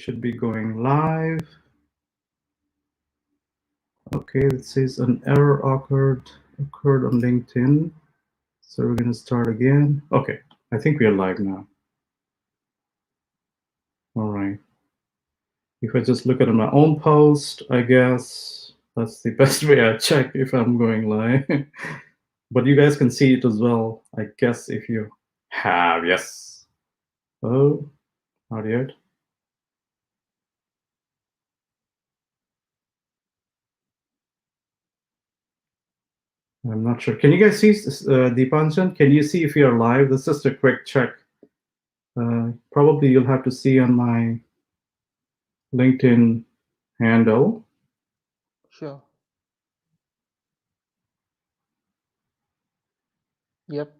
should be going live. Okay, it says an error occurred on LinkedIn. So we're going to start again. Okay, I think we are live now. All right. If I just look at my own post, I guess that's the best way I check if I'm going live. But you guys can see it as well, I guess, if you have. Yes. Oh, not yet. I'm not sure. Can you guys see Deepanjan? Can you see if you're live? That's just a quick check. Probably you'll have to see on my LinkedIn handle. Sure. Yep.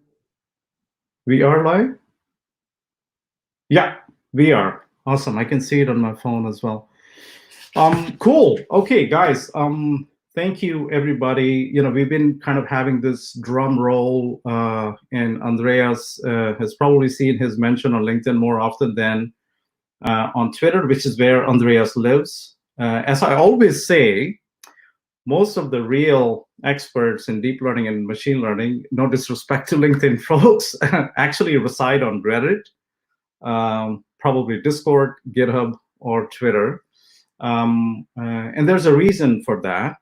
We are live? Yeah, we are. Awesome. I can see it on my phone as well. Cool. Okay, guys. Thank you, everybody. You know, we've been kind of having this drum roll, and Andreas has probably seen his mention on LinkedIn more often than on Twitter, which is where Andreas lives. As I always say, most of the real experts in deep learning and machine learning, no disrespect to LinkedIn folks, actually reside on Reddit, probably Discord, GitHub, or Twitter. And there's a reason for that,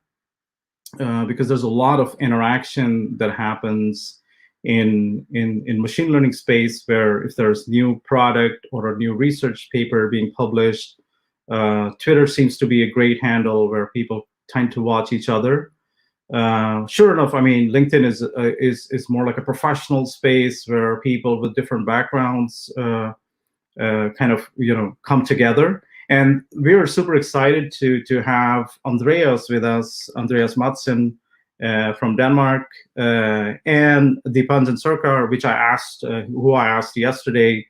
because there's a lot of interaction that happens in machine learning space, where if there's new product or a new research paper being published, Twitter seems to be a great handle where people tend to watch each other. Sure enough, I mean, LinkedIn is more like a professional space where people with different backgrounds kind of, you know, come together. And we're super excited to have Andreas with us, Andreas Madsen from Denmark, and Deepanjan Sarkar, which who I asked yesterday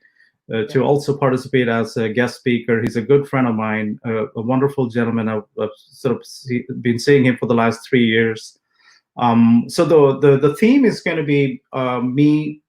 to also participate as a guest speaker. He's a good friend of mine, a wonderful gentleman. I've sort of been seeing him for the last 3 years. So the theme is going to be me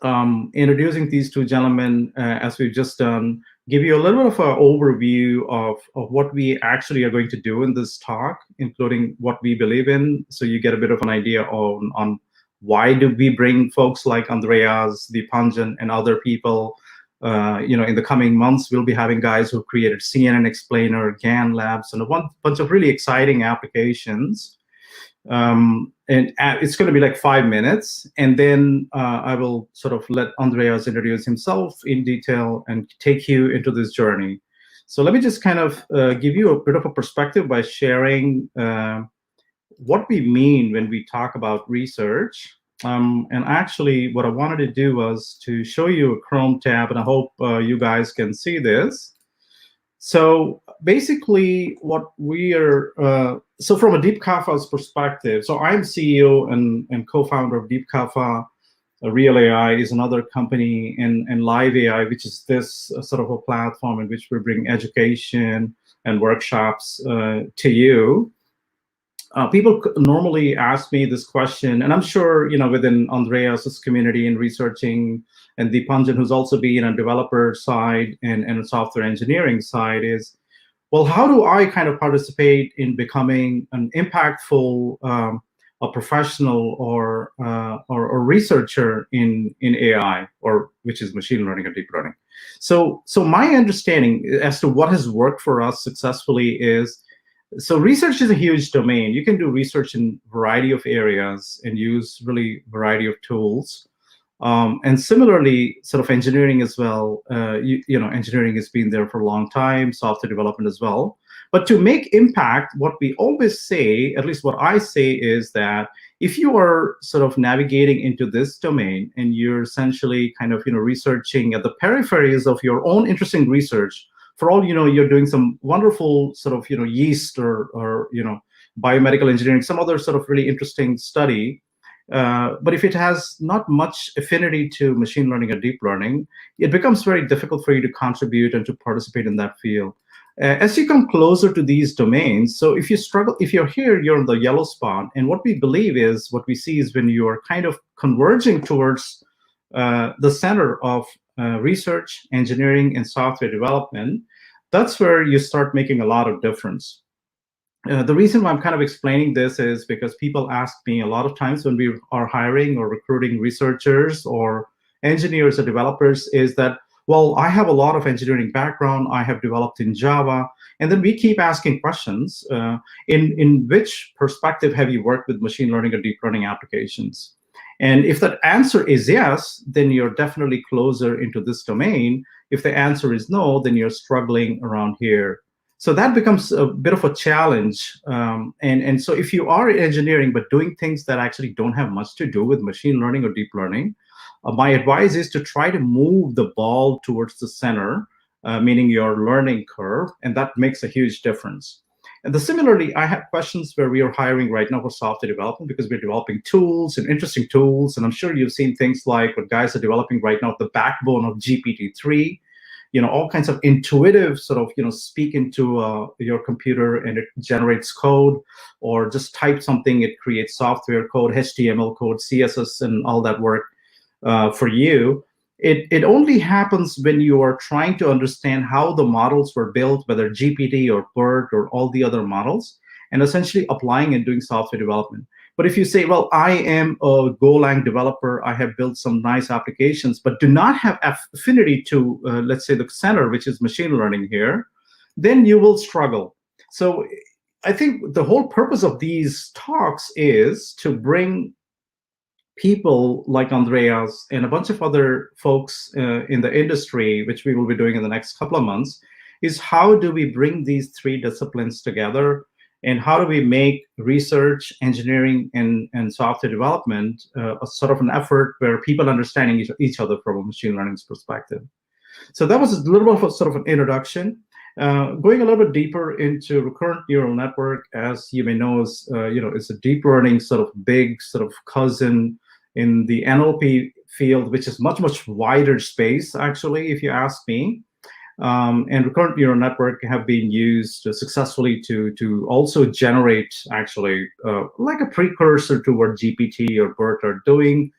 introducing these two gentlemen, as we've just done, give you a little bit of an overview of what we actually are going to do in this talk, including what we believe in, so you get a bit of an idea on why do we bring folks like Andreas, Deepanjan, and other people. You know, in the coming months, we'll be having guys who created CNN Explainer, GAN Labs, and a bunch of really exciting applications. And it's going to be like 5 minutes, and then I will sort of let Andreas introduce himself in detail and take you into this journey. So let me just kind of give you a bit of a perspective by sharing what we mean when we talk about research. And actually, what I wanted to do was to show you a Chrome tab, and I hope you guys can see this. So basically, what we are, so from a deepkapha's perspective, so I'm CEO and co-founder of deepkapha. Real AI is another company, and Live AI, which is this sort of a platform in which we bring education and workshops to you. People normally ask me this question, and I'm sure, you know, within Andreas's community in researching, and Deepanjan, who's also been a developer side and a software engineering side, is, well, how do I kind of participate in becoming an impactful a professional or researcher in AI, or which is machine learning or deep learning? So my understanding as to what has worked for us successfully is, so research is a huge domain. You can do research in a variety of areas and use really variety of tools. And similarly, sort of engineering as well. You know, engineering has been there for a long time, software development as well. But to make impact, what we always say, at least what I say, is that if you are sort of navigating into this domain and you're essentially kind of, you know, researching at the peripheries of your own interesting research, for all you know, you're doing some wonderful sort of, you know, yeast or you know, biomedical engineering, some other sort of really interesting study. But if it has not much affinity to machine learning or deep learning, it becomes very difficult for you to contribute and to participate in that field. As you come closer to these domains, so if you struggle, if you're here, you're in the yellow spot. And what we believe is, what we see is when you're kind of converging towards the center of research, engineering, and software development, that's where you start making a lot of difference. The reason why I'm kind of explaining this is because people ask me a lot of times when we are hiring or recruiting researchers or engineers or developers is that, well, I have a lot of engineering background, I have developed in Java, and then we keep asking questions, in which perspective have you worked with machine learning or deep learning applications? And if that answer is yes, then you're definitely closer into this domain. If the answer is no, then you're struggling around here. So that becomes a bit of a challenge. And so if you are in engineering, but doing things that actually don't have much to do with machine learning or deep learning, my advice is to try to move the ball towards the center, meaning your learning curve, and that makes a huge difference. And similarly, I have questions where we are hiring right now for software development because we're developing tools and interesting tools. And I'm sure you've seen things like what guys are developing right now, the backbone of GPT-3, all kinds of intuitive sort of, speak into your computer and it generates code, or just type something, it creates software code, HTML code, CSS, and all that work for you. It only happens when you are trying to understand how the models were built, whether GPT or BERT or all the other models, and essentially applying and doing software development. But if you say, well, I am a Golang developer, I have built some nice applications, but do not have affinity to, let's say, the center, which is machine learning here, then you will struggle. So I think the whole purpose of these talks is to bring people like Andreas and a bunch of other folks in the industry, which we will be doing in the next couple of months, is how do we bring these three disciplines together, and how do we make research, engineering, and software development a sort of an effort where people understanding each other from a machine learning perspective. So that was a little bit of a sort of an introduction. Going a little bit deeper into recurrent neural network, as you may know, is it's a deep learning sort of big sort of cousin in the NLP field, which is much wider space, actually, if you ask me. And recurrent neural network have been used successfully to also generate, actually, like a precursor to what GPT or BERT are doing.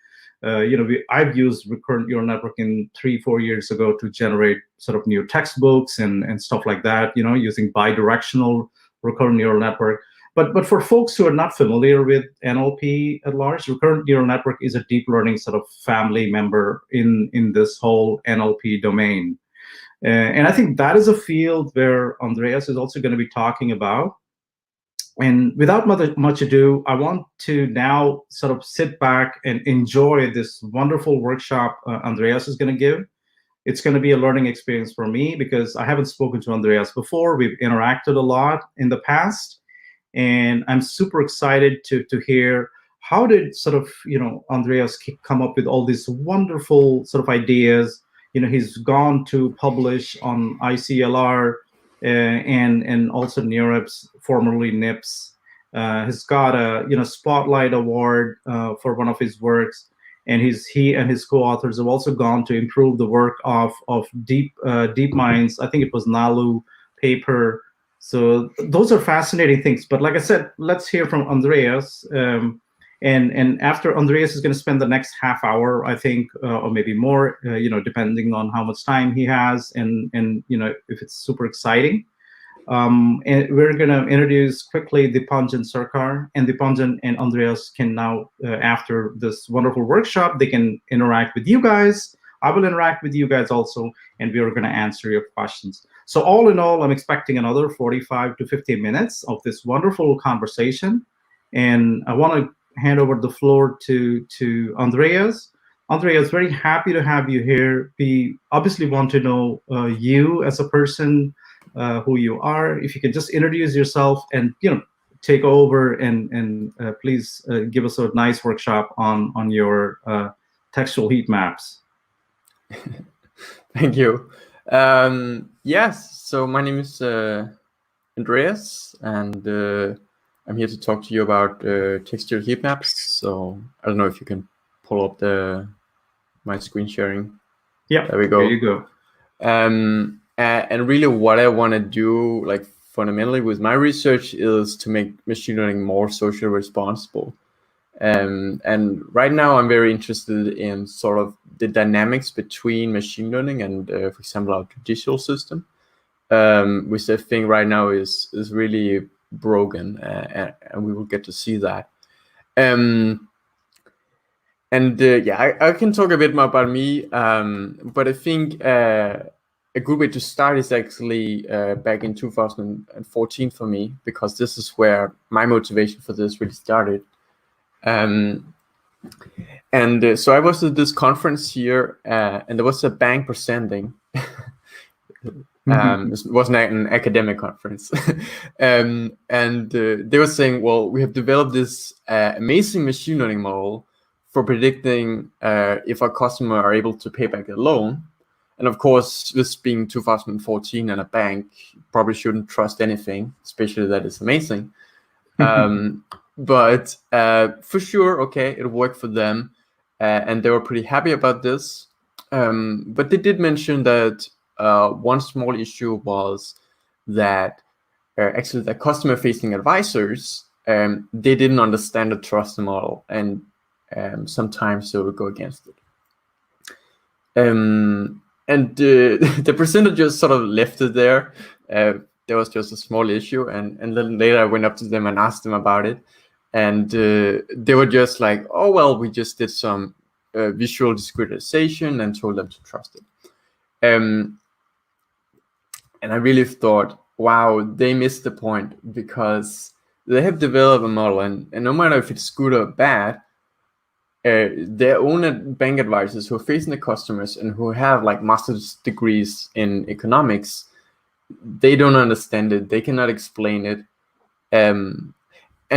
I've used recurrent neural network in 3-4 years ago to generate sort of new textbooks and stuff like that, using bidirectional recurrent neural network. But for folks who are not familiar with NLP at large, recurrent neural network is a deep learning sort of family member in this whole NLP domain. And I think that is a field where Andreas is also going to be talking about. And without much ado, I want to now sort of sit back and enjoy this wonderful workshop Andreas is going to give. It's going to be a learning experience for me because I haven't spoken to Andreas before. We've interacted a lot in the past, and I'm super excited to hear how did sort of, Andreas come up with all these wonderful sort of ideas. He's gone to publish on ICLR, and also NeurIPS, formerly NIPS. He's got a Spotlight Award for one of his works, and he and his co-authors have also gone to improve the work of DeepMind's, I think it was Nalu paper. So those are fascinating things. But like I said, let's hear from Andreas. And after Andreas is going to spend the next half hour, I think, or maybe more, depending on how much time he has, and if it's super exciting. And we're going to introduce quickly Dipanjan Sarkar, and Dipanjan and Andreas can now, after this wonderful workshop, they can interact with you guys. I will interact with you guys also, and we are going to answer your questions. So all in all, I'm expecting another 45 to 50 minutes of this wonderful conversation. And I want to hand over the floor to Andreas. Andreas, very happy to have you here. We obviously want to know you as a person, who you are. If you could just introduce yourself and take over and please give us a nice workshop on your textual heat maps. Thank you. Yes, so my name is Andreas, and I'm here to talk to you about textual heat maps. So I don't know if you can pull up my screen sharing. Yeah, there we go. There you go. And really what I want to do, like fundamentally with my research, is to make machine learning more socially responsible. And right now I'm very interested in sort of the dynamics between machine learning and, for example, our judicial system. which I think right now is really broken, and we will get to see that. Yeah, I can talk a bit more about me, but I think a good way to start is actually back in 2014 for me, because this is where my motivation for this really started. So I was at this conference here, and there was a bank presenting. It wasn't an academic conference. They were saying, well, we have developed this amazing machine learning model for predicting if our customer are able to pay back a loan. And of course, this being 2014 and a bank, you probably shouldn't trust anything, especially that it's amazing. But for sure, okay, it worked for them. And they were pretty happy about this. But they did mention that one small issue was that actually the customer-facing advisors, they didn't understand the trust model, and sometimes they would go against it. The presenter just sort of left it there. There was just a small issue, and then later I went up to them and asked them about it, and they were just like, "Oh well, we just did some visual discretization and told them to trust it." And I really thought, wow, they missed the point, because they have developed a model, and no matter if it's good or bad, their own bank advisors who are facing the customers and who have like master's degrees in economics, they don't understand it. They cannot explain it. And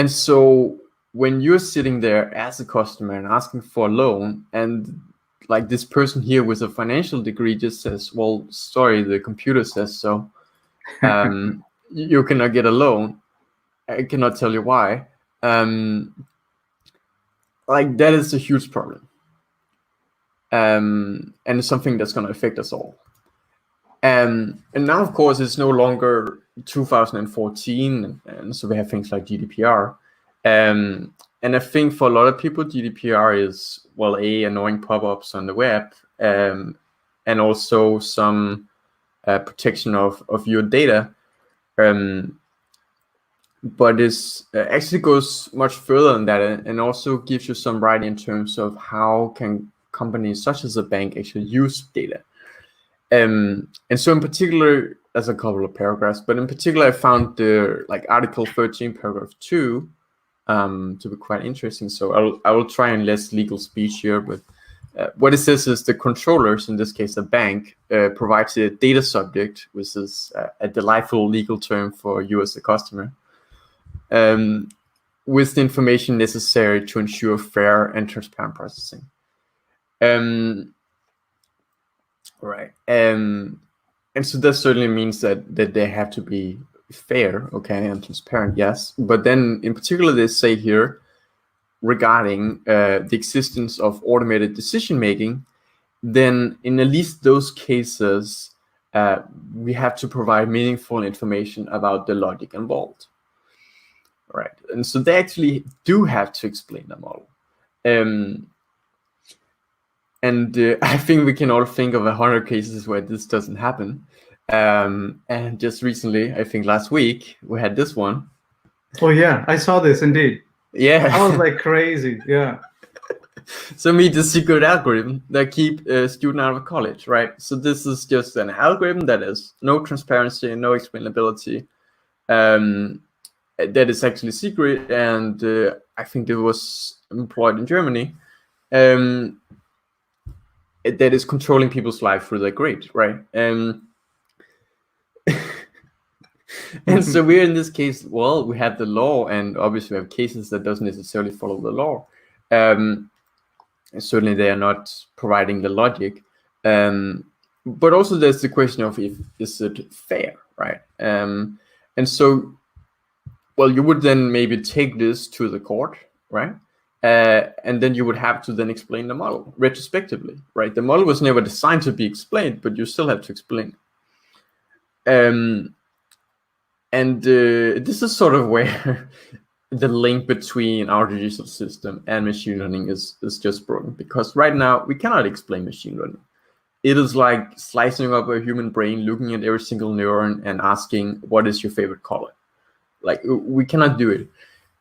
so when you're sitting there as a customer and asking for a loan, and like this person here with a financial degree just says, well, sorry, the computer says so. You cannot get a loan. I cannot tell you why. Like that is a huge problem. And it's something that's going to affect us all. And now, of course, it's no longer 2014. And so we have things like GDPR. And I think for a lot of people, GDPR is, well, annoying pop-ups on the web, and also some protection of your data. But it actually goes much further than that, and also gives you some right in terms of how can companies such as a bank actually use data. And so in particular, there's a couple of paragraphs, but in particular, I found the Article 13, paragraph 2, to be quite interesting. So I will try and less legal speech here, but what it says is the controllers, in this case a bank, provides a data subject, which is a delightful legal term for you as a customer, with the information necessary to ensure fair and transparent processing. Right. And so that certainly means that they have to be fair, okay, and transparent, yes. But then in particular, they say here regarding the existence of automated decision making, then in at least those cases, we have to provide meaningful information about the logic involved. Right. And so they actually do have to explain the model. I think we can all think of 100 cases where this doesn't happen. And just recently, I think last week, we had this one. Oh yeah, I saw this indeed. Yeah. I was like crazy, yeah. So meet the secret algorithm that keep a student out of college, right? So this is just an algorithm that has no transparency and no explainability. That is actually secret, and I think it was employed in Germany. That is controlling people's life through their grade, right? And so we're in this case, well, we have the law, and obviously we have cases that doesn't necessarily follow the law. Certainly they are not providing the logic. But also there's the question of is it fair, right? And so, well, you would then maybe take this to the court, right? And then you would have to then explain the model retrospectively, right? The model was never designed to be explained, but you still have to explain. This is sort of where the link between our judicial system and machine learning is just broken, because right now we cannot explain machine learning. it is like slicing up a human brain, looking at every single neuron and asking, what is your favorite color? Like, we cannot do it.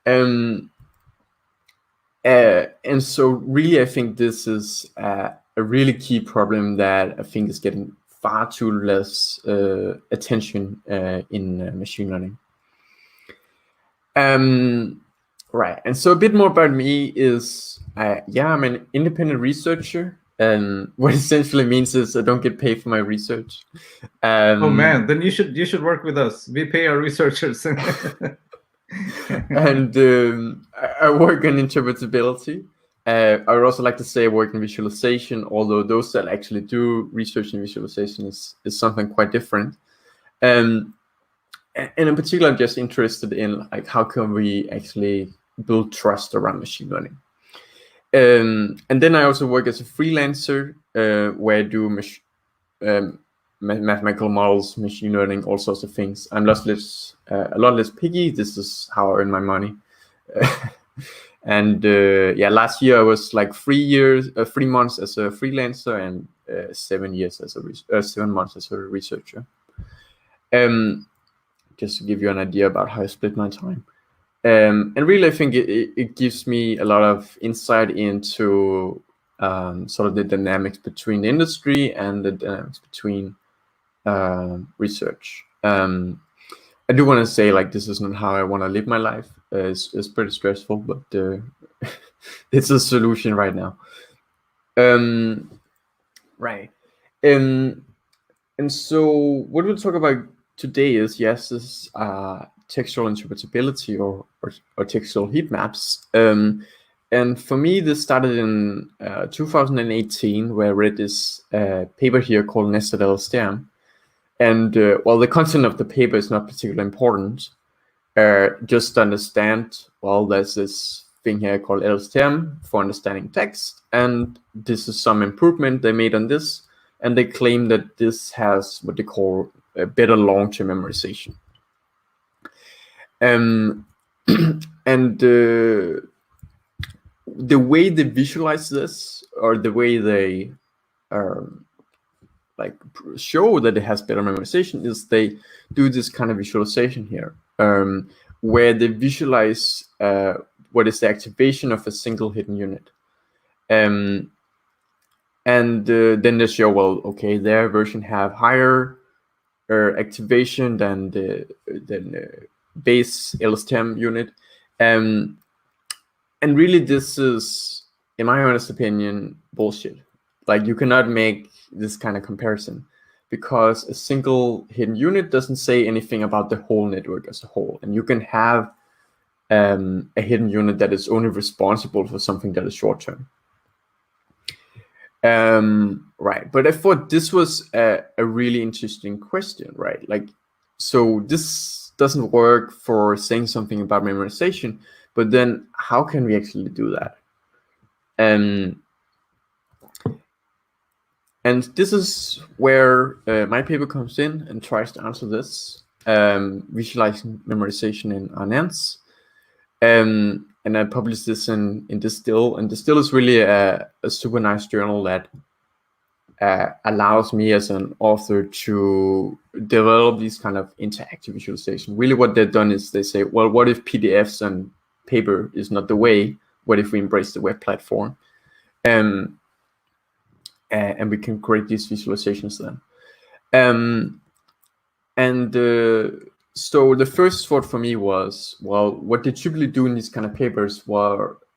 And so really, I think this is a really key problem that I think is getting far too less attention in machine learning. Right, and so a bit more about me is, I'm an independent researcher, and what essentially means is I don't get paid for my research. Oh man, then you should work with us. We pay our researchers. And I work on interpretability. I would also like to say I work in visualization, although those that actually do research in visualization is something quite different. And in particular, I'm just interested in like how can we actually build trust around machine learning. And then I also work as a freelancer where I do mathematical models, machine learning, all sorts of things. I'm a lot less picky. This is how I earn my money. And last year I was like 3 months as a freelancer and 7 months as a researcher. Just to give you an idea about how I split my time. And really, I think it gives me a lot of insight into sort of the dynamics between the industry and the dynamics between research. I do want to say, like, this is not how I want to live my life. It's pretty stressful, but it's a solution right now. Right. And so what we'll talk about today is, this textual interpretability or textual heat maps. And for me, this started in 2018, where I read this paper here called Nested LSTM. And while the content of the paper is not particularly important, just to understand, well, there's this thing here called LSTM for understanding text, and this is some improvement they made on this, and they claim that this has what they call a better long-term memorization. And the way they visualize this, or the way they like show that it has better memorization, is they do this kind of visualization here, where they visualize what is the activation of a single hidden unit. And then they show, well, okay, their version have higher activation than the base LSTM unit. And really, this is, in my honest opinion, bullshit. Like, you cannot make this kind of comparison, because a single hidden unit doesn't say anything about the whole network as a whole. And you can have a hidden unit that is only responsible for something that is short term. Right, but I thought this was a really interesting question, right? Like, so this doesn't work for saying something about memorization, but then how can we actually do that? And this is where my paper comes in and tries to answer this, visualizing memorization in RNNs. And I published this in Distill, and Distill is really a super nice journal that allows me as an author to develop these kind of interactive visualization. Really what they've done is they say, well, what if PDFs and paper is not the way? What if we embrace the web platform? And we can create these visualizations then. So the first thought for me was, well, what they typically do in these kind of papers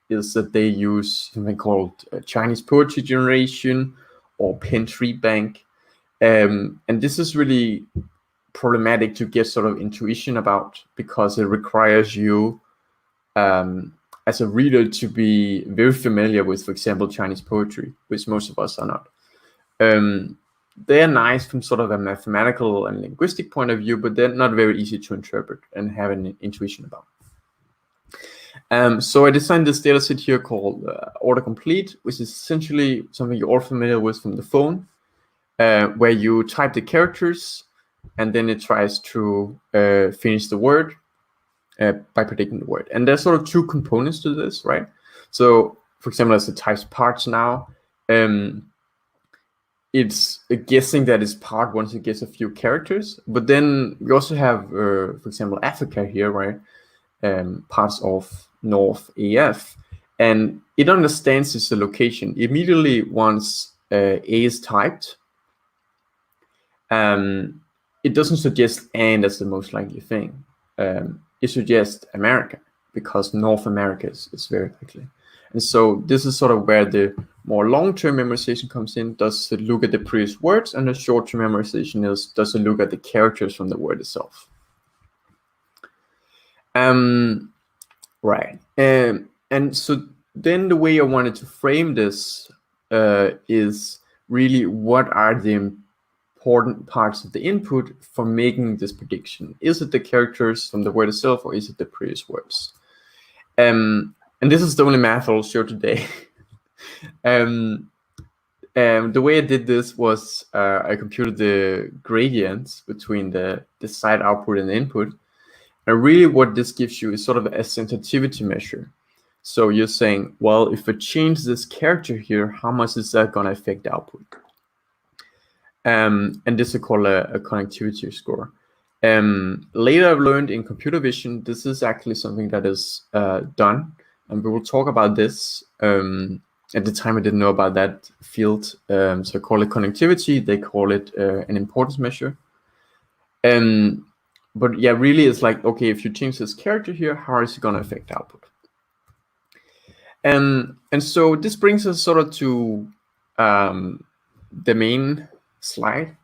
is that they use something called Chinese poetry generation or pen tree bank. And this is really problematic to get sort of intuition about, because it requires you as a reader to be very familiar with, for example, Chinese poetry, which most of us are not. They're nice from sort of a mathematical and linguistic point of view, but they're not very easy to interpret and have an intuition about. So I designed this data set here called autocomplete, which is essentially something you're all familiar with from the phone, where you type the characters and then it tries to finish the word by predicting the word. And there's sort of two components to this, right? So, for example, as it types parts now, it's guessing that is part once it gets a few characters. But then we also have, for example, Africa here, right? Parts of North AF, and it understands this location immediately once A is typed. It doesn't suggest and as the most likely thing. It suggests America, because North America is very likely. And so this is sort of where the more long-term memorization comes in. Does it look at the previous words? And the short-term memorization does it look at the characters from the word itself? Right. And so then the way I wanted to frame this is really, what are the important parts of the input for making this prediction? Is it the characters from the word itself, or is it the previous words? And this is the only math I'll show today. The way I did this was I computed the gradients between the side output and the input. And really what this gives you is sort of a sensitivity measure. So you're saying, well, if I change this character here, how much is that going to affect the output? And this is called a connectivity score. Later I've learned in computer vision, this is actually something that is done. And we will talk about this. At the time, I didn't know about that field. So I call it connectivity. They call it an importance measure. But yeah, really it's like, okay, if you change this character here, how is it going to affect output? And so this brings us sort of to the main slide,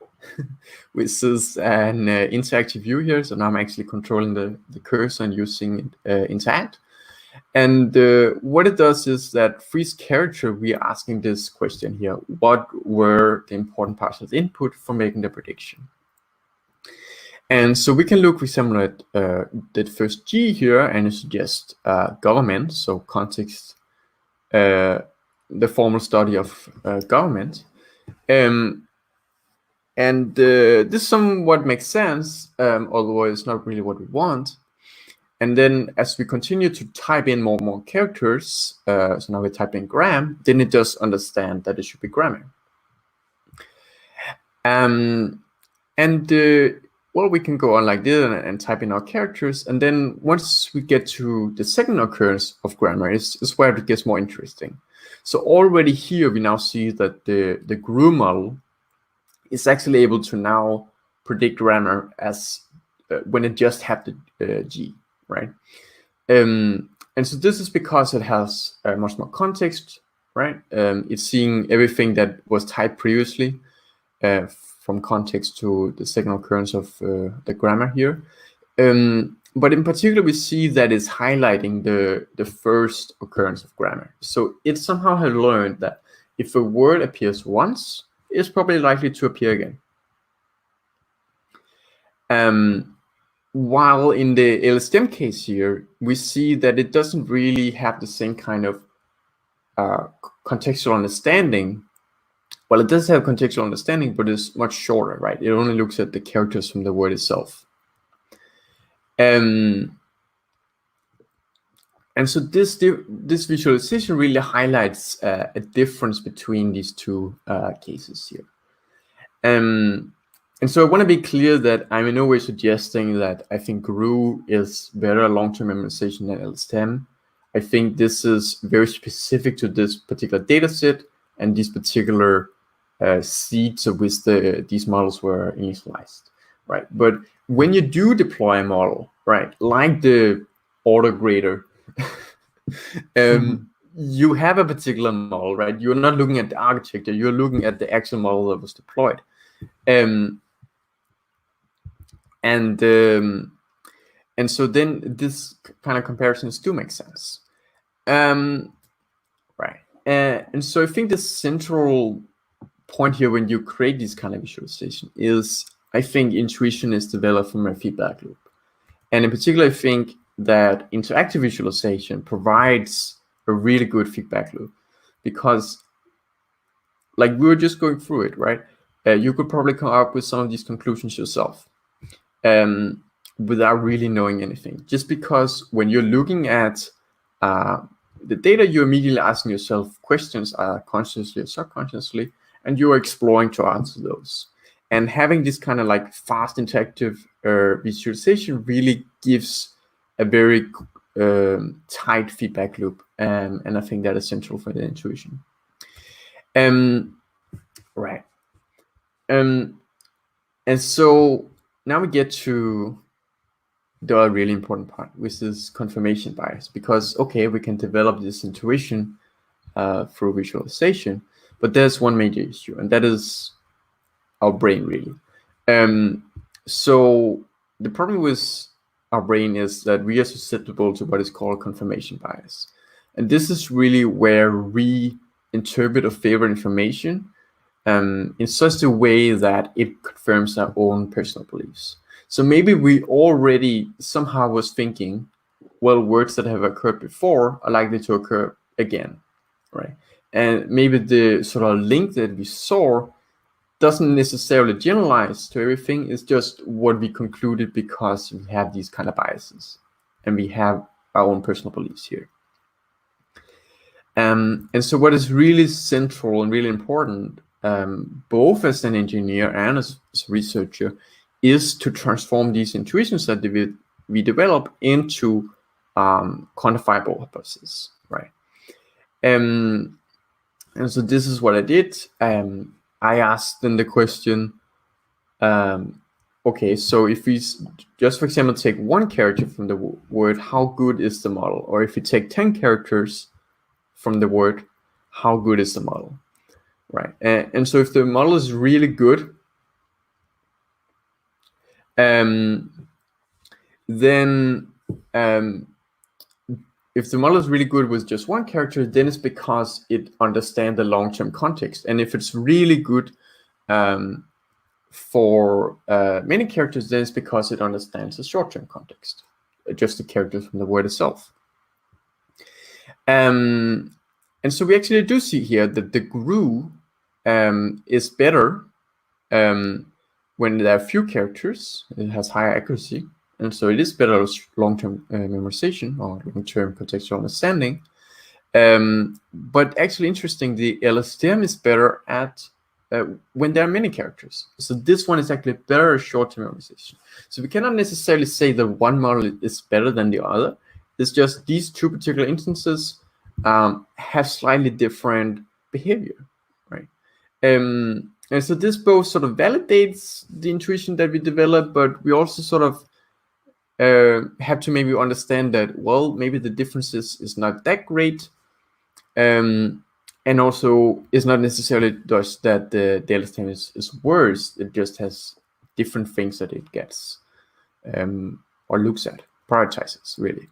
which is an interactive view here. So now I'm actually controlling the cursor and using interact. And what it does is that for each character, we are asking this question here: what were the important parts of the input for making the prediction? And so we can look, for example, at the first G here, and it suggests government, so context, the formal study of government. This somewhat makes sense, although it's not really what we want. And then as we continue to type in more and more characters, so now we type in gram, then it does understand that it should be grammar. Well, we can go on like this and type in our characters. And then once we get to the second occurrence of grammar, is where it gets more interesting. So already here, we now see that the GRU model is actually able to now predict grammar as when it just had the G, right? And so this is because it has much more context, right? It's seeing everything that was typed previously from context to the second occurrence of the grammar here. But in particular, we see that it's highlighting the first occurrence of grammar. So it somehow has learned that if a word appears once, it's probably likely to appear again. While in the LSTM case here, we see that it doesn't really have the same kind of contextual understanding. Well, it does have contextual understanding, but it's much shorter, right? It only looks at the characters from the word itself. And so this visualization really highlights a difference between these two cases here. And so I want to be clear that I'm in no way suggesting that I think GRU is better long-term memorization than LSTM. I think this is very specific to this particular data set and these particular seeds of which these models were initialized, right? But when you do deploy a model, right, like the order grader, you have a particular model, right? You're not looking at the architecture, you're looking at the actual model that was deployed. And so then this kind of comparisons do make sense. Right. And so I think the central point here when you create this kind of visualization is, I think intuition is developed from a feedback loop. And in particular, I think that interactive visualization provides a really good feedback loop, because like we were just going through it, right? You could probably come up with some of these conclusions yourself without really knowing anything. Just because when you're looking at the data, you're immediately asking yourself questions, consciously or subconsciously, and you're exploring to answer those. And having this kind of like fast interactive visualization really gives a very tight feedback loop, and I think that is central for the intuition. Right. And so now we get to the really important part, which is confirmation bias, because okay, we can develop this intuition through visualization, but there's one major issue, and that is our brain, really. So the problem with our brain is that we are susceptible to what is called confirmation bias, and this is really where we interpret or favor information in such a way that it confirms our own personal beliefs. So maybe we already somehow was thinking, well, words that have occurred before are likely to occur again, right? And maybe the sort of link that we saw doesn't necessarily generalize to everything. It's just what we concluded because we have these kind of biases and we have our own personal beliefs here. And so what is really central and really important, both as an engineer and as a researcher, is to transform these intuitions that we develop into quantifiable hypotheses, right? And so this is what I did. I asked them the question, okay, so if we just, for example, take one character from the word, how good is the model? Or if you take 10 characters from the word, how good is the model, right? And so if the model is really good, then if the model is really good with just one character, then it's because it understands the long-term context. And if it's really good for many characters, then it's because it understands the short-term context, just the characters from the word itself. And so we actually do see here that the GRU is better when there are few characters. It has higher accuracy, and so it is better as long-term memorization or long-term contextual understanding. But actually interesting, the LSTM is better at when there are many characters. So this one is actually better at short-term memorization. So we cannot necessarily say that one model is better than the other. It's just these two particular instances have slightly different behavior, right? And so this both sort of validates the intuition that we develop, but we also sort of have to maybe understand that, well, maybe the differences is not that great, and also it's not necessarily just that the LSTM is worse. It just has different things that it gets or looks at, prioritizes, really.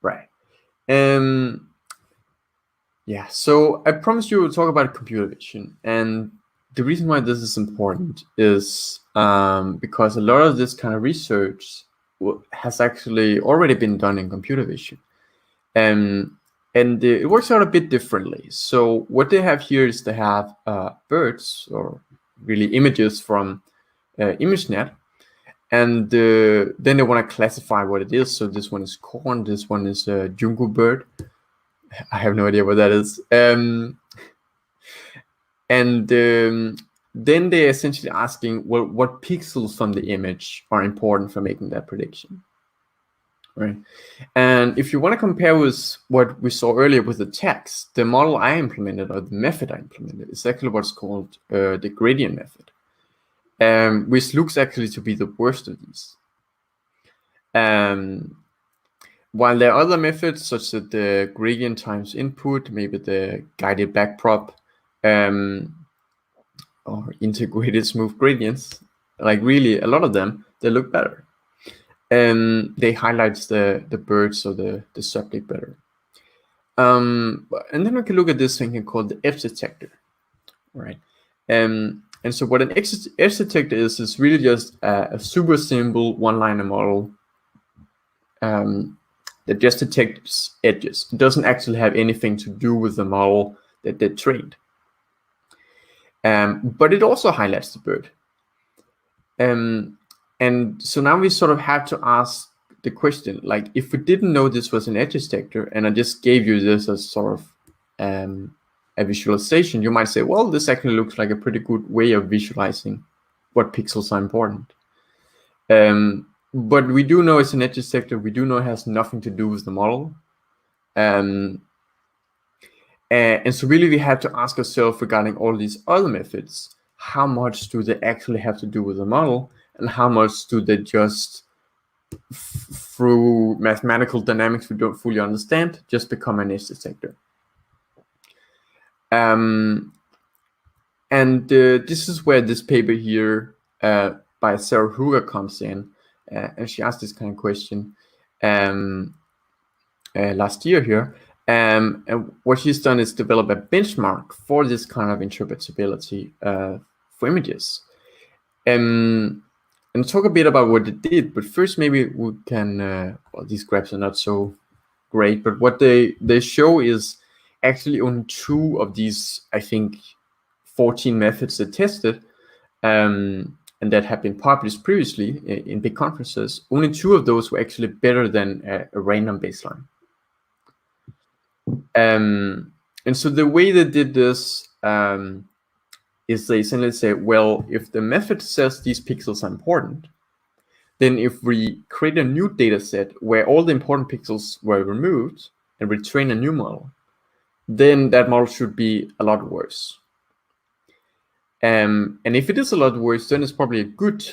Right. Yeah, so I promised you to talk about computer vision, and the reason why this is important is because a lot of this kind of research has actually already been done in computer vision, and it works out a bit differently. So what they have here is they have birds, or really images from ImageNet, and then they want to classify what it is. So this one is corn, this one is a jungle bird. I have no idea what that is. And then they're essentially asking, well, what pixels from the image are important for making that prediction, right? And if you want to compare with what we saw earlier with the text, the model I implemented, or the method I implemented, is actually what's called the gradient method, which looks actually to be the worst of these. While there are other methods, such as the gradient times input, maybe the guided backprop, or integrated smooth gradients, like really a lot of them, they look better. And they highlight the birds or the subject better. And then we can look at this thing called the edge detector, right? And so what an edge detector is really just a super simple one-liner model that just detects edges. It doesn't actually have anything to do with the model that they trained. But it also highlights the bird. And so now we sort of have to ask the question, like, if we didn't know this was an edge detector, and I just gave you this as sort of a visualization, you might say, well, this actually looks like a pretty good way of visualizing what pixels are important. But we do know it's an edge detector. We do know it has nothing to do with the model. And so really we have to ask ourselves regarding all these other methods, how much do they actually have to do with the model, and how much do they just, through mathematical dynamics we don't fully understand, just become an edge detector. This is where this paper here by Sarah Huger comes in, and she asked this kind of question last year here. And what she's done is develop a benchmark for this kind of interpretability for images. And talk a bit about what it did, but first maybe we can, well, these graphs are not so great, but what they show is actually only 2 of these, I think, 14 methods they tested, and that have been published previously in big conferences. Only 2 of those were actually better than a random baseline. And so the way they did this is they essentially say, well, if the method says these pixels are important, then if we create a new data set where all the important pixels were removed and we train a new model, then that model should be a lot worse. And if it is a lot worse, then it's probably a good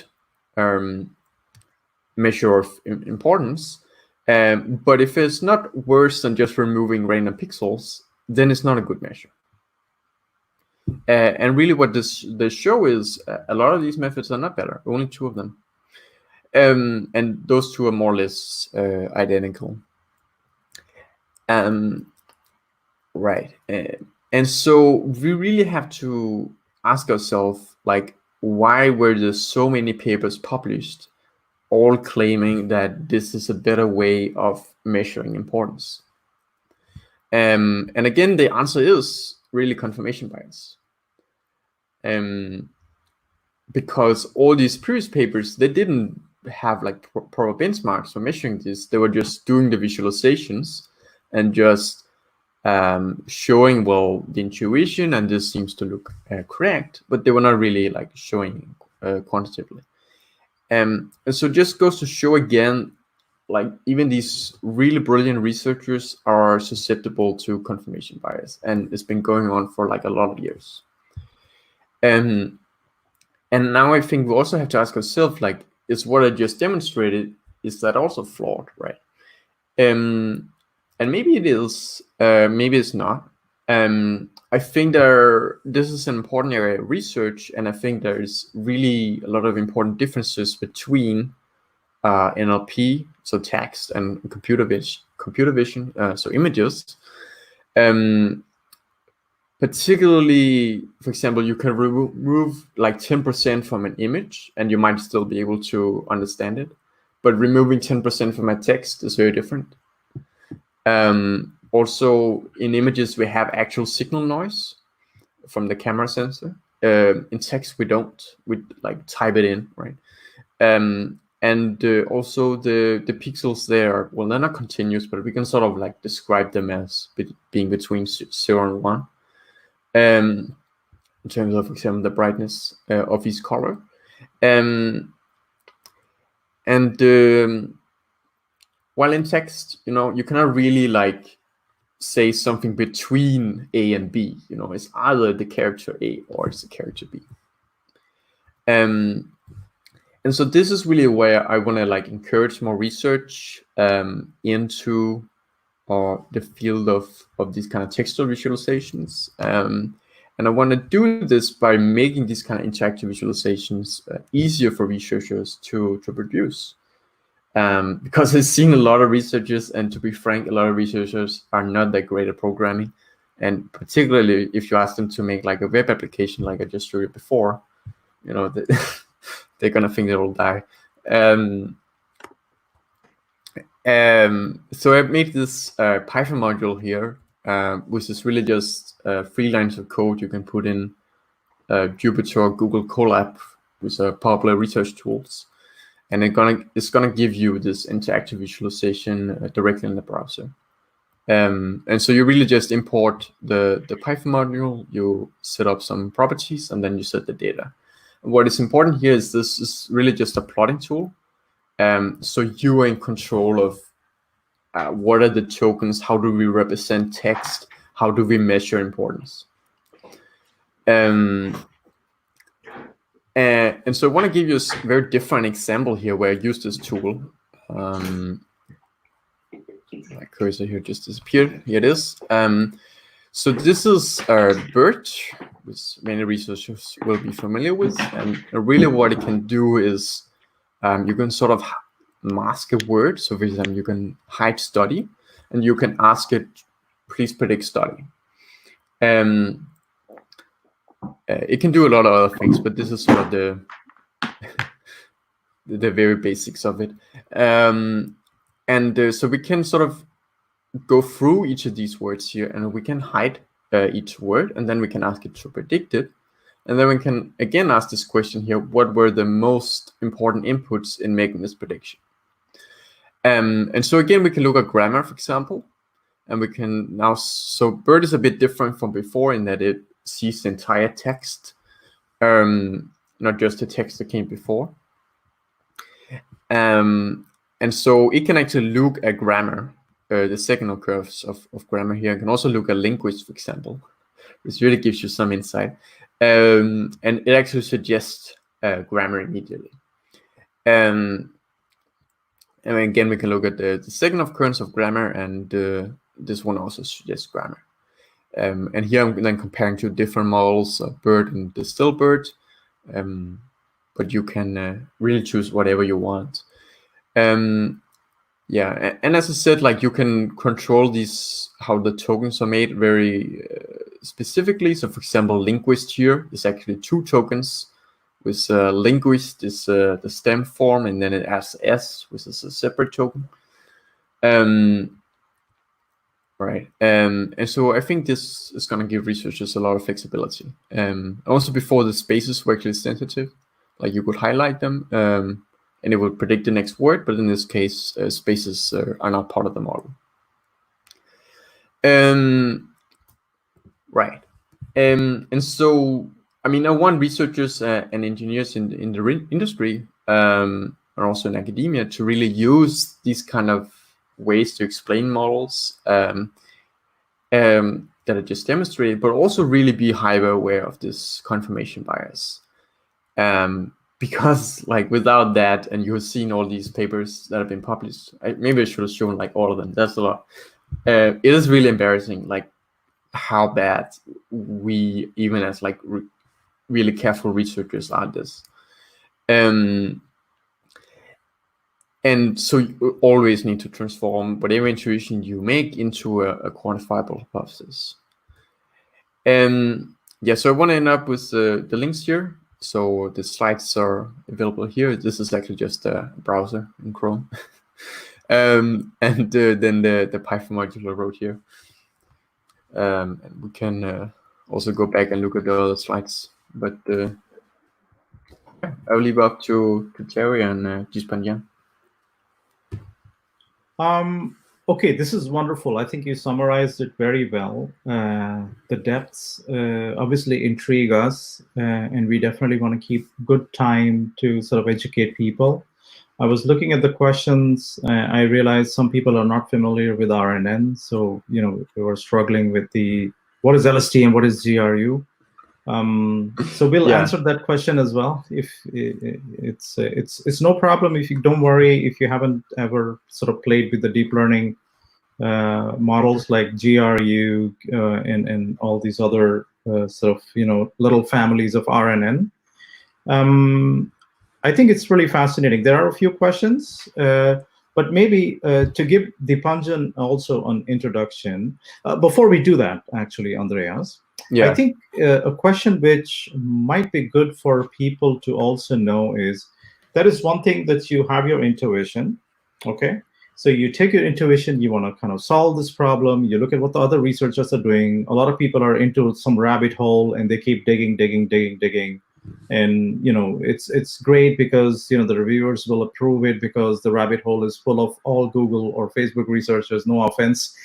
measure of importance. But if it's not worse than just removing random pixels, then it's not a good measure. And really what this show is, a lot of these methods are not better, only 2 of them. And those 2 are more or less identical. Right. And so we really have to ask ourselves, like, why were there so many papers published all claiming that this is a better way of measuring importance? And again, the answer is really confirmation bias. Because all these previous papers, they didn't have like proper benchmarks for measuring this. They were just doing the visualizations and just showing, well, the intuition, and this seems to look correct, but they were not really like showing quantitatively. And so just goes to show again, like even these really brilliant researchers are susceptible to confirmation bias, and it's been going on for like a lot of years. And now I think we also have to ask ourselves, like, is what I just demonstrated, is that also flawed, right? And maybe it is, maybe it's not. I think this is an important area of research, and I think there's really a lot of important differences between NLP, so text, and computer vision, so images. Particularly, for example, you can remove like 10% from an image, and you might still be able to understand it. But removing 10% from a text is very different. Also, in images, we have actual signal noise from the camera sensor. In text, we don't. We like type it in, right? Also the pixels there, well, they're not continuous, but we can sort of like describe them as being between 0 and 1. In terms of, for example, the brightness of each color. While in text, you cannot really like say something between A and B. It's either the character A or it's the character B. And so this is really where I want to like encourage more research into the field of these kind of textual visualizations. And I want to do this by making these kind of interactive visualizations easier for researchers to produce. Because I've seen a lot of researchers, and to be frank, a lot of researchers are not that great at programming. And particularly if you ask them to make like a web application, like I just showed you before, they're gonna think they will die. So I've made this Python module here, which is really just 3 lines of code you can put in Jupyter or Google Colab, which are popular research tools. And it's gonna give you this interactive visualization directly in the browser. And so you really just import the Python module, you set up some properties, and then you set the data. And what is important here is this is really just a plotting tool. So you are in control of what are the tokens, how do we represent text, how do we measure importance. And so I want to give you a very different example here where I use this tool. My cursor here just disappeared. Here it is. So this is a BERT, which many researchers will be familiar with. And really what it can do is you can sort of mask a word. So for example, you can hide study, and you can ask it, please predict study. It can do a lot of other things, but this is sort of the very basics of it. So we can sort of go through each of these words here, and we can hide each word, and then we can ask it to predict it. And then we can again ask this question here, what were the most important inputs in making this prediction? And so again, we can look at grammar, for example, and we can now, so BERT is a bit different from before in that it sees the entire text, not just the text that came before. And so it can actually look at grammar, the sectional curves of grammar here. It can also look at language, for example, which really gives you some insight. And it actually suggests grammar immediately. And again, we can look at the second occurrence of grammar, and this one also suggests grammar. And here I'm then comparing two different models, BERT and DistilBERT. But you can really choose whatever you want. Yeah, and as I said, like you can control these, how the tokens are made very specifically. So for example, linguist here is actually 2 tokens. With linguist is the stem form, and then it has S, which is a separate token. Right, and so I think this is going to give researchers a lot of flexibility. Also, before, the spaces were actually sensitive, like you could highlight them, and it would predict the next word. But in this case, spaces are not part of the model. Right, and so I mean, I want researchers and engineers in the industry and also in academia to really use these kind of ways to explain models that I just demonstrated, but also really be hyper aware of this confirmation bias. Because like without that, and you have seen all these papers that have been published, maybe I should have shown like all of them. That's a lot. It is really embarrassing, like how bad we, even as like really careful researchers, are at this. And so you always need to transform whatever intuition you make into a quantifiable hypothesis. Yeah, so I want to end up with the links here. So the slides are available here. This is actually just a browser in Chrome. And then the Python module I wrote here. And we can also go back and look at the other slides. But I'll leave up to Terry and Jispanjan. Okay, this is wonderful. I think you summarized it very well. The depths obviously intrigue us, and we definitely want to keep good time to sort of educate people. I was looking at the questions. I realized some people are not familiar with RNN, so we were struggling with what is LST and what is GRU. So we'll answer that question as well. If it's no problem, if you don't worry, if you haven't ever sort of played with the deep learning models like GRU and all these other sort of little families of RNN. I think it's really fascinating. There are a few questions, but maybe to give Dipanjan also an introduction. Before we do that, actually, Andreas, I think a question which might be good for people to also know is, that is one thing that you have your intuition, okay? So you take your intuition, you want to kind of solve this problem, you look at what the other researchers are doing. A lot of people are into some rabbit hole and they keep digging. And it's great because the reviewers will approve it, because the rabbit hole is full of all Google or Facebook researchers, no offense.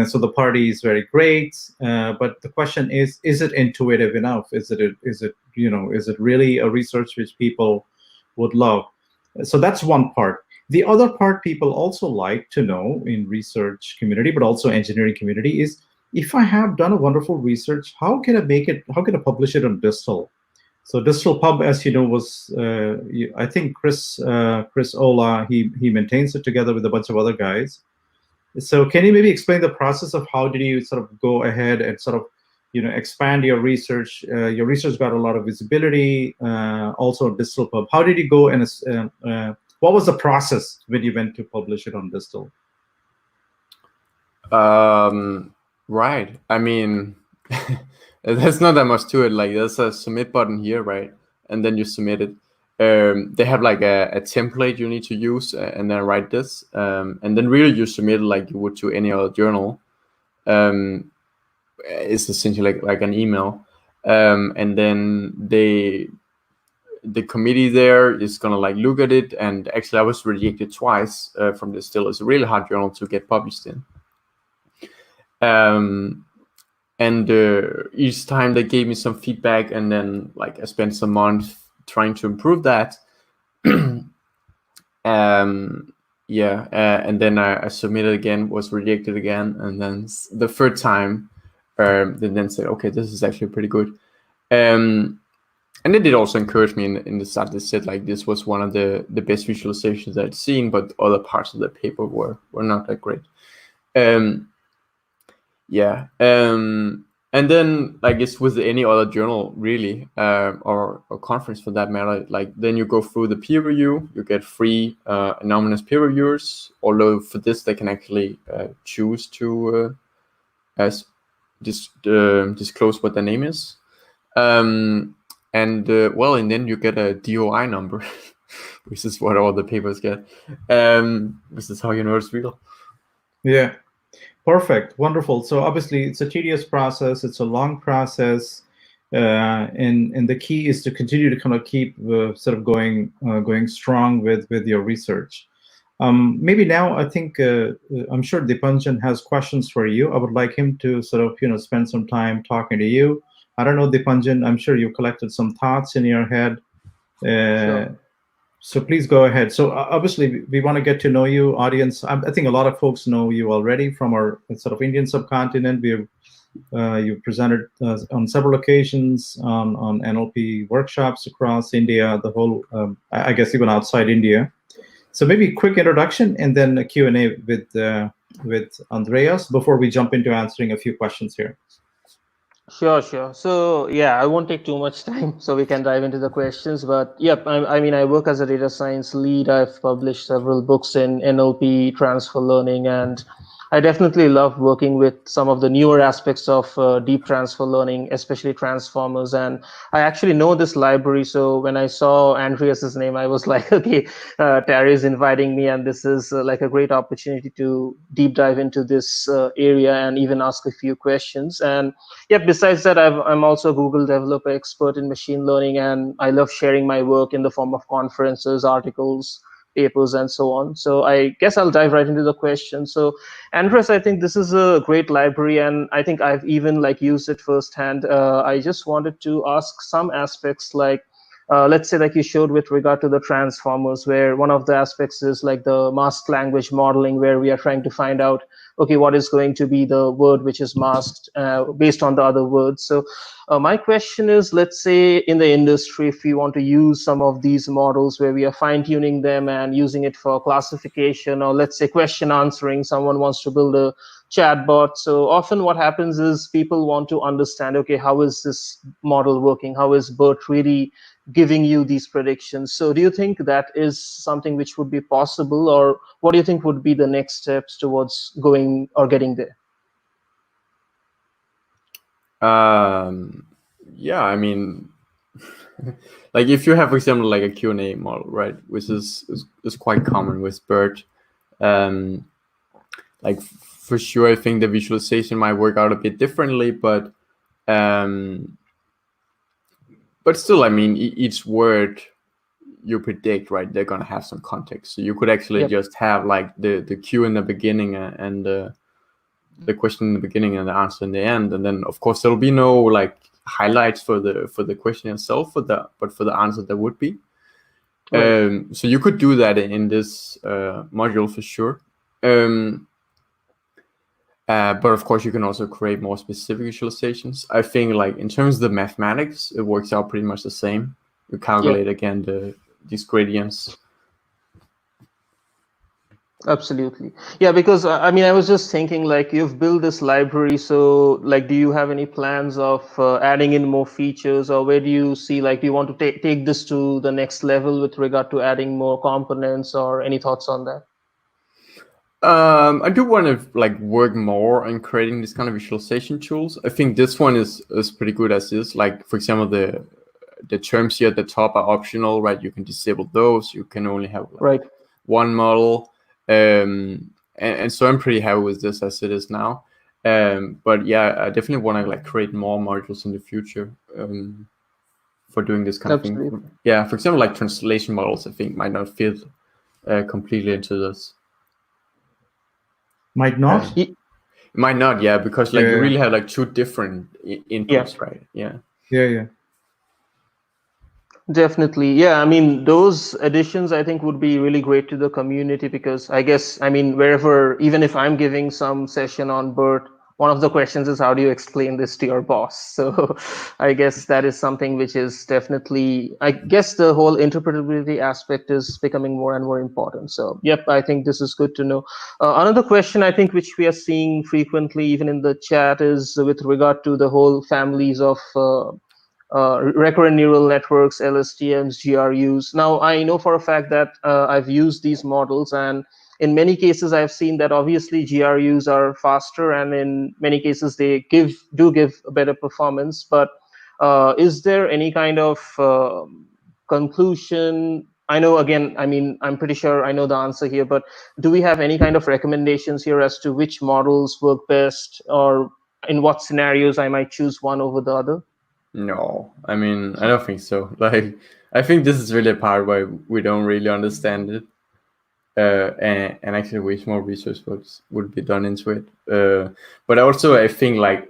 So the party is very great, but the question is it intuitive enough? Is it really a research which people would love? So that's one part. The other part people also like to know in research community, but also engineering community, is if I have done a wonderful research, how can I publish it on Distal? So Distal Pub, as you know, was I think Chris Ola, he maintains it together with a bunch of other guys. So can you maybe explain the process of how did you sort of go ahead and sort of expand your research? Your research got a lot of visibility, also Distal Pub. How did you go and what was the process when you went to publish it on Distal? Right. I mean, there's not that much to it. Like, there's a submit button here, right? And then you submit it. They have like a template you need to use, and then write this. And then really you submit it like you would to any other journal. It's essentially like an email. And then the committee there is gonna like look at it. And actually I was rejected twice from this. Still, it's a really hard journal to get published in. And each time they gave me some feedback, and then like I spent some months trying to improve that. And then I submitted again, was rejected again, and then the third time they then said, okay, this is actually pretty good. And they did also encourage me in the start. They said like this was one of the best visualizations I'd seen, but other parts of the paper were not that great. And then I guess with any other journal really, or conference for that matter, like then you go through the peer review, you get free anonymous peer reviewers, although for this they can actually choose to disclose what their name is. And then you get a DOI number, which is what all the papers get. This is how you know it's real. Yeah. Perfect. Wonderful. So obviously it's a tedious process. It's a long process. And the key is to continue to kind of keep sort of going strong with your research. Maybe now I think I'm sure Dipanjan has questions for you. I would like him to sort of spend some time talking to you. I don't know, Dipanjan, I'm sure you collected some thoughts in your head. Sure. So please go ahead. So obviously we want to get to know you, audience. I think a lot of folks know you already from our sort of Indian subcontinent. You presented on several occasions on NLP workshops across India, the whole, I guess even outside India. So maybe a quick introduction and then a Q&A with Andreas before we jump into answering a few questions here. Sure. So yeah, I won't take too much time, so we can dive into the questions. But yep, I mean, I work as a data science lead. I've published several books in NLP, transfer learning, and I definitely love working with some of the newer aspects of deep transfer learning, especially transformers. And I actually know this library. So when I saw Andreas's name, I was like, okay, Terry is inviting me, and this is like a great opportunity to deep dive into this area and even ask a few questions. And yeah, besides that, I'm also a Google developer expert in machine learning, and I love sharing my work in the form of conferences, articles, papers, and so on. So I guess I'll dive right into the question. So Andreas, I think this is a great library, and I think I've even like used it firsthand. I just wanted to ask some aspects like, let's say like you showed with regard to the transformers, where one of the aspects is like the masked language modeling, where we are trying to find out, okay, what is going to be the word which is masked based on the other words. So my question is, let's say in the industry, if we want to use some of these models where we are fine-tuning them and using it for classification, or let's say question answering, someone wants to build a chatbot. So often what happens is people want to understand, okay, how is this model working? How is BERT really giving you these predictions? So do you think that is something which would be possible, or what do you think would be the next steps towards going or getting there? Yeah, I mean, like if you have, for example, like a Q&A model, right, which is quite common with BERT, like for sure, I think the visualization might work out a bit differently, but But still, I mean, each word you predict, right, they're going to have some context. So you could actually just have like the cue in the beginning and the question in the beginning and the answer in the end. And then, of course, there'll be no like highlights for the question itself, but for the answer there would be. Right. So you could do that in this module for sure. But of course, you can also create more specific visualizations. I think like in terms of the mathematics, it works out pretty much the same. You calculate again these gradients. Absolutely. Yeah, because I mean, I was just thinking like you've built this library. So like, do you have any plans of adding in more features, or where do you see like, do you want to take this to the next level with regard to adding more components, or any thoughts on that? I do want to like work more on creating this kind of visualization tools. I think this one is pretty good as is. Like, for example, the terms here at the top are optional, right? You can disable those. You can only have like one model. And so I'm pretty happy with this as it is now. But yeah, I definitely want to like create more modules in the future for doing this kind of thing. Yeah, for example, like translation models, I think might not fit completely into this. Might not? It might not, yeah, because like you really have like two different inputs, right? Yeah. Definitely. Yeah. I mean, those additions I think would be really great to the community, because I guess, I mean, wherever, even if I'm giving some session on BERT, one of the questions is, how do you explain this to your boss? So I guess that is something which is definitely, I guess the whole interpretability aspect is becoming more and more important. So, yep, I think this is good to know. Another question I think which we are seeing frequently, even in the chat, is with regard to the whole families of recurrent neural networks, LSTMs, GRUs. Now, I know for a fact that I've used these models, and in many cases, I've seen that obviously GRUs are faster, and in many cases, they do give a better performance. But is there any kind of conclusion? I know, again, I mean, I'm pretty sure I know the answer here, but do we have any kind of recommendations here as to which models work best, or in what scenarios I might choose one over the other? No, I mean, I don't think so. Like, I think this is really a part where we don't really understand it. And actually wish more research would be done into it. But also I think like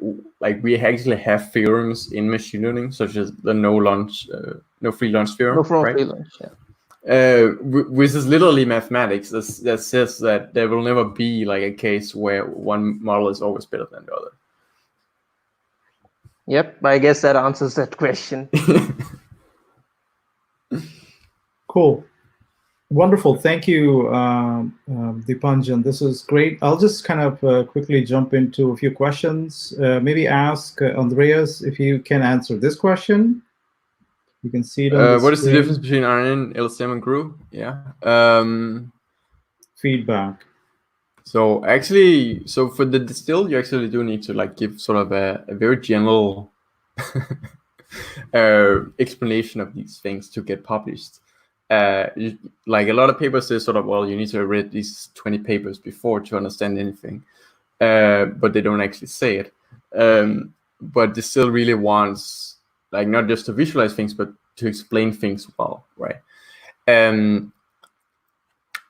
we actually have theorems in machine learning, such as the no free lunch theorem, right? Free lunch, yeah. Which is literally mathematics that says that there will never be like a case where one model is always better than the other. Yep, I guess that answers that question. Cool. Wonderful. Thank you, Dipanjan. This is great. I'll just kind of quickly jump into a few questions. Maybe ask Andreas if you can answer this question. You can see it on the what is the screen. difference between RNN, LSTM, and GRU? Yeah. Feedback. So actually, so for the distill, you actually do need to like give sort of a very general explanation of these things to get published. Like a lot of papers say sort of, well, you need to have read these 20 papers before to understand anything, but they don't actually say it. But distill really wants like not just to visualize things, but to explain things well, right?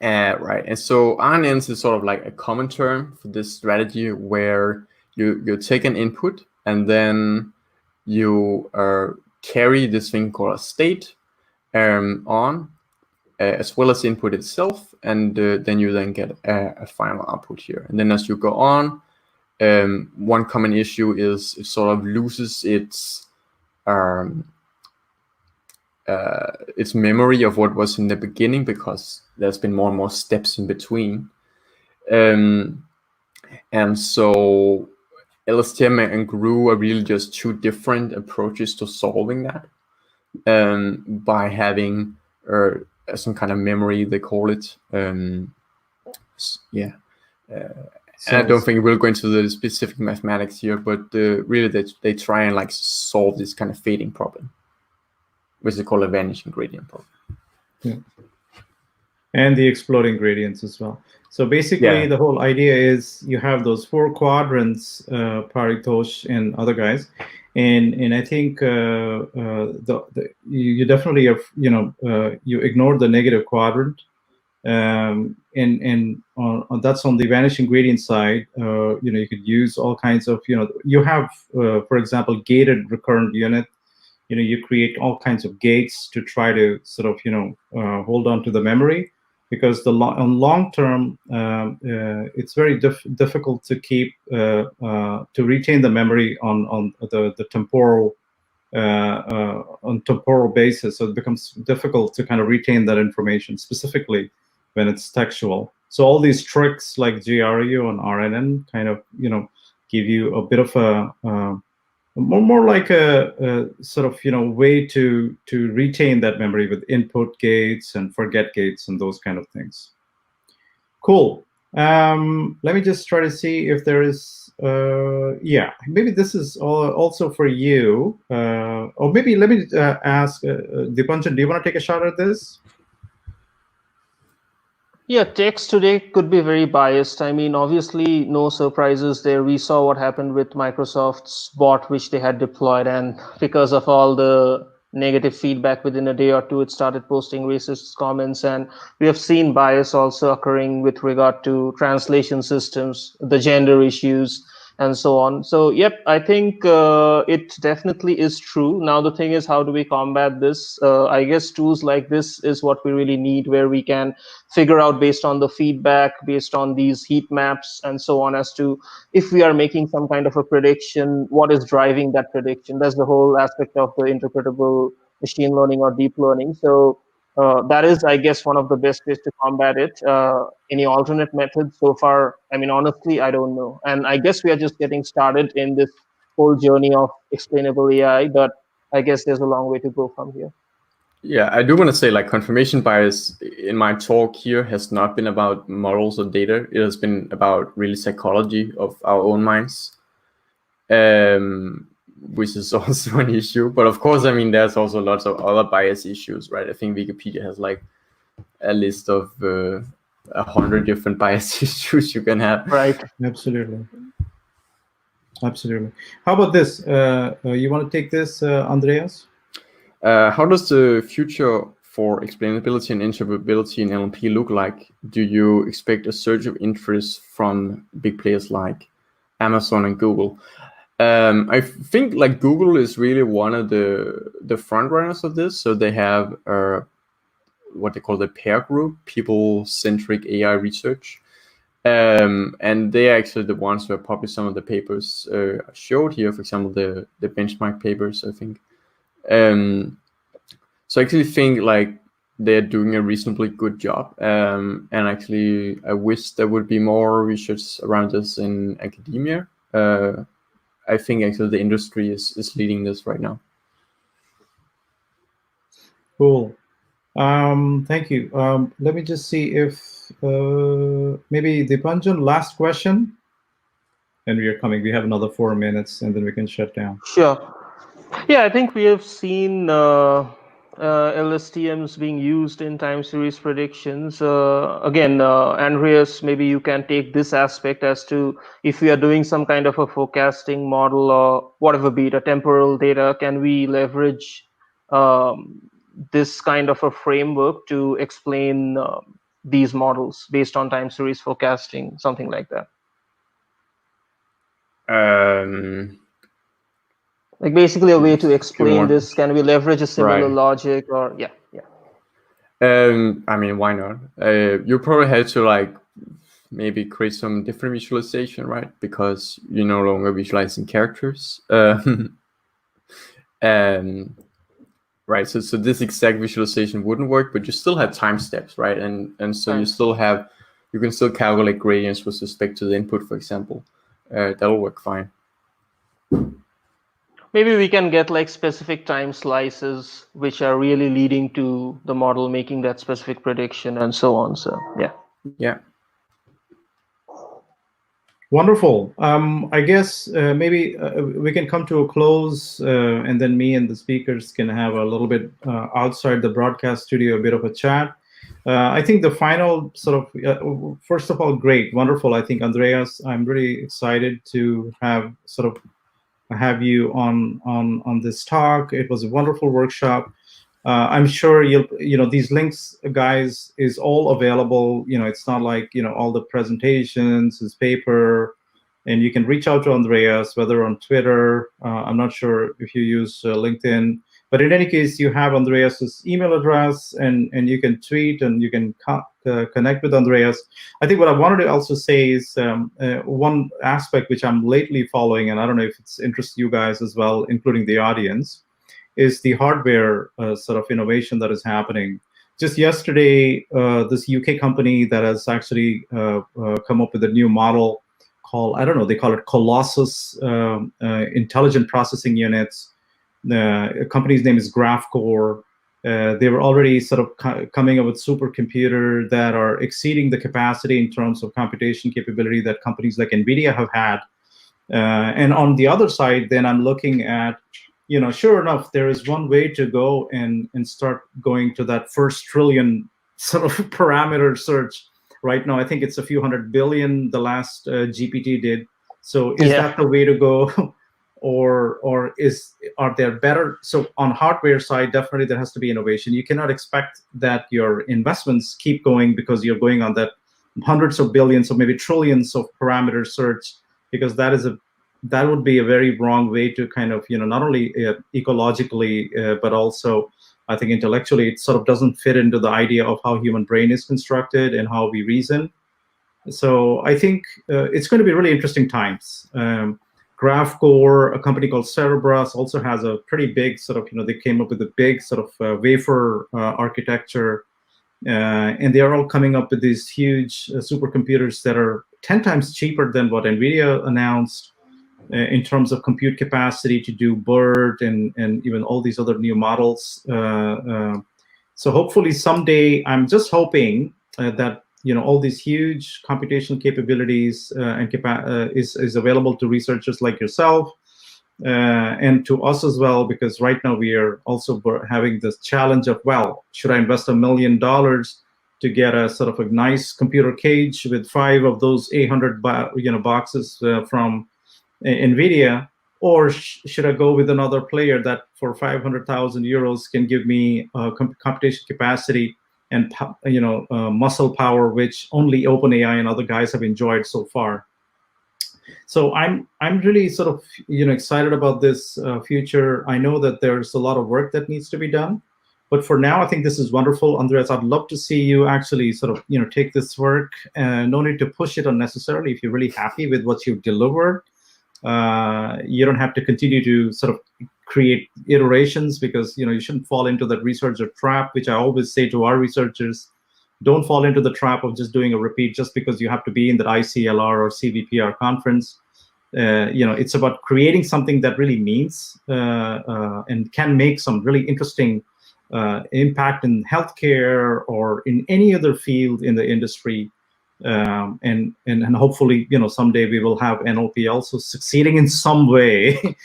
Right, and so RNNs is sort of like a common term for this strategy where you take an input and then you carry this thing called a state on, as well as the input itself, and then you then get a final output here. And then as you go on, one common issue is it sort of loses its memory of what was in the beginning, because there's been more and more steps in between. And so LSTM and GRU are really just two different approaches to solving that, by having some kind of memory, they call it. And I don't think we'll go into the specific mathematics here, but really they try and like solve this kind of fading problem, which is called a vanishing gradient problem. Yeah. And the exploding gradients as well. So basically, Yeah. the whole idea is you have those 4 quadrants, Paritosh and other guys, and I think you definitely have, you ignore the negative quadrant, and that's on the vanishing gradient side. You could use all kinds of, you have, for example, gated recurrent unit. You create all kinds of gates to try to sort of, hold on to the memory, because on long term, it's very difficult to keep to retain the memory on the temporal on temporal basis. So it becomes difficult to kind of retain that information, specifically when it's textual. So all these tricks like GRU and RNN kind of, give you a bit of a more like a sort of, way to retain that memory with input gates and forget gates and those kind of things. Cool. Let me just try to see if there is, yeah, maybe this is also for you. Or maybe let me ask, Dipanjan, do you want to take a shot at this? Yeah, text today could be very biased. I mean, obviously, no surprises there. We saw what happened with Microsoft's bot, which they had deployed, and because of all the negative feedback within a day or two, it started posting racist comments. And we have seen bias also occurring with regard to translation systems, the gender issues, and so on. So, yep, I think it definitely is true. Now, the thing is, how do we combat this? I guess tools like this is what we really need, where we can figure out based on the feedback, based on these heat maps and so on, as to if we are making some kind of a prediction, what is driving that prediction. That's the whole aspect of the interpretable machine learning or deep learning. So that is, I guess, one of the best ways to combat it. Any alternate methods so far? I mean, honestly, I don't know. And I guess we are just getting started in this whole journey of explainable AI, but I guess there's a long way to go from here. Yeah, I do want to say, like, confirmation bias in my talk here has not been about models or data. It has been about really psychology of our own minds, which is also an issue. But of course, I mean, there's also lots of other bias issues, right? I think Wikipedia has like a list of 100 different bias issues you can have. Right. Absolutely. Absolutely. How about this? You want to take this, Andreas? How does the future for explainability and interpretability in NLP look like? Do you expect a surge of interest from big players like Amazon and Google? I think like Google is really one of the front runners of this. So they have what they call the peer group, people-centric AI research. And they are actually the ones who have published some of the papers showed here, for example, the benchmark papers, I think. So I actually think like they're doing a reasonably good job. And actually, I wish there would be more research around this in academia. I think actually the industry is leading this right now. Cool. Thank you. Let me just see if maybe Dipanjan, last question. And we are coming. We have another 4 minutes, and then we can shut down. Sure. Yeah, I think we have seen LSTMs being used in time series predictions. Again, Andreas, maybe you can take this aspect as to if we are doing some kind of a forecasting model or whatever, be it a temporal data, can we leverage this kind of a framework to explain these models based on time series forecasting, something like that? Like basically a way to explain this. Can we leverage a similar logic or yeah. I mean, why not? You probably had to like maybe create some different visualization, right? Because you're no longer visualizing characters. Right. So this exact visualization wouldn't work, but you still have time steps, right? And so you can still calculate gradients with respect to the input, for example. That'll work fine. Maybe we can get like specific time slices which are really leading to the model making that specific prediction and so on. So yeah. Yeah. Wonderful. I guess maybe we can come to a close, and then me and the speakers can have a little bit outside the broadcast studio, a bit of a chat. I think the final sort of, first of all, great, wonderful. I think, Andreas, I'm really excited to have you on this talk. It was a wonderful workshop. I'm sure these links, guys, is all available. It's not like, all the presentations, his paper, and you can reach out to Andreas, whether on Twitter. I'm not sure if you use LinkedIn, but in any case, you have Andreas's email address, and you can tweet, and you can connect with Andreas. I think what I wanted to also say is one aspect which I'm lately following, and I don't know if it's interests you guys as well, including the audience, is the hardware sort of innovation that is happening. Just yesterday, this UK company that has actually come up with a new model called, I don't know, they call it Colossus Intelligent Processing Units. The company's name is GraphCore. They were already sort of coming up with supercomputer that are exceeding the capacity in terms of computation capability that companies like NVIDIA have had. And on the other side, then I'm looking at, sure enough, there is one way to go and start going to that first trillion sort of parameter search. Right now, I think it's a few hundred billion, the last GPT did. So is that the way to go? Or are there better? So on hardware side, definitely there has to be innovation. You cannot expect that your investments keep going because you're going on that hundreds of billions or maybe trillions of parameter search, because that would be a very wrong way to kind of, not only ecologically, but also I think intellectually, it sort of doesn't fit into the idea of how human brain is constructed and how we reason. So I think it's going to be really interesting times. GraphCore, a company called Cerebras, also has a pretty big sort of, they came up with a big sort of wafer architecture. And they are all coming up with these huge supercomputers that are 10 times cheaper than what NVIDIA announced in terms of compute capacity to do BERT and even all these other new models. So hopefully someday, I'm just hoping that all these huge computational capabilities is available to researchers like yourself and to us as well, because right now we are also having this challenge of, well, should I invest $1 million to get a sort of a nice computer cage with 5 of those 800 boxes from NVIDIA, or should I go with another player that for 500,000 euros can give me computation capacity and muscle power, which only OpenAI and other guys have enjoyed so far. So I'm really sort of excited about this future. I know that there's a lot of work that needs to be done, but for now I think this is wonderful. Andreas, I'd love to see you actually sort of take this work. No need to push it unnecessarily. If you're really happy with what you've delivered, you don't have to continue to sort of create iterations, because you shouldn't fall into that researcher trap, which I always say to our researchers. Don't fall into the trap of just doing a repeat just because you have to be in that ICLR or CVPR conference. It's about creating something that really means and can make some really interesting impact in healthcare or in any other field in the industry. And hopefully, someday we will have NLP also succeeding in some way,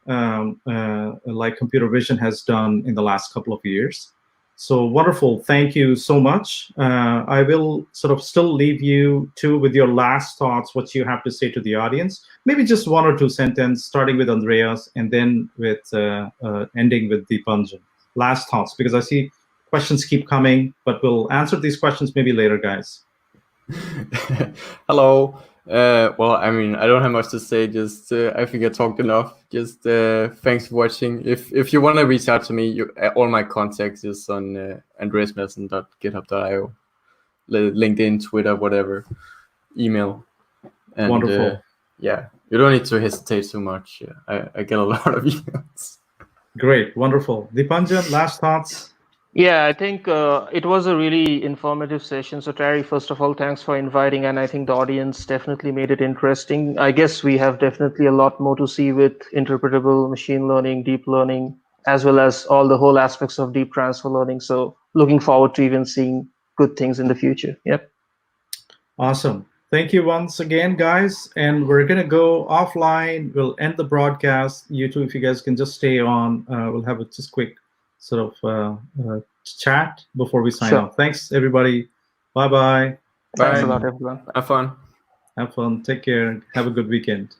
like computer vision has done in the last couple of years. So wonderful. Thank you so much. I will sort of still leave you two with your last thoughts, what you have to say to the audience. Maybe just 1 or 2 sentences, starting with Andreas and then with ending with Deepanjan. Last thoughts, because I see questions keep coming, but we'll answer these questions maybe later, guys. Hello. Well, I mean, I don't have much to say. Just I think I talked enough. Just thanks for watching. If you want to reach out to me, all my contacts is on andreasmadsen.github.io, LinkedIn, Twitter, whatever, email. And, wonderful. Yeah, you don't need to hesitate so much. I get a lot of emails. Great, wonderful. Deepanjan, last thoughts. Yeah, I think it was a really informative session. So Terry, first of all, thanks for inviting. And I think the audience definitely made it interesting. I guess we have definitely a lot more to see with interpretable machine learning, deep learning, as well as all the whole aspects of deep transfer learning. So looking forward to even seeing good things in the future. Yep. Awesome. Thank you once again, guys. And we're going to go offline. We'll end the broadcast. You two, if you guys can just stay on, we'll have a just quick sort of chat before we sign Sure. off. Thanks, everybody. Bye-bye. Thanks Bye. a lot, everyone. Have fun. Have fun. Take care. Have a good weekend.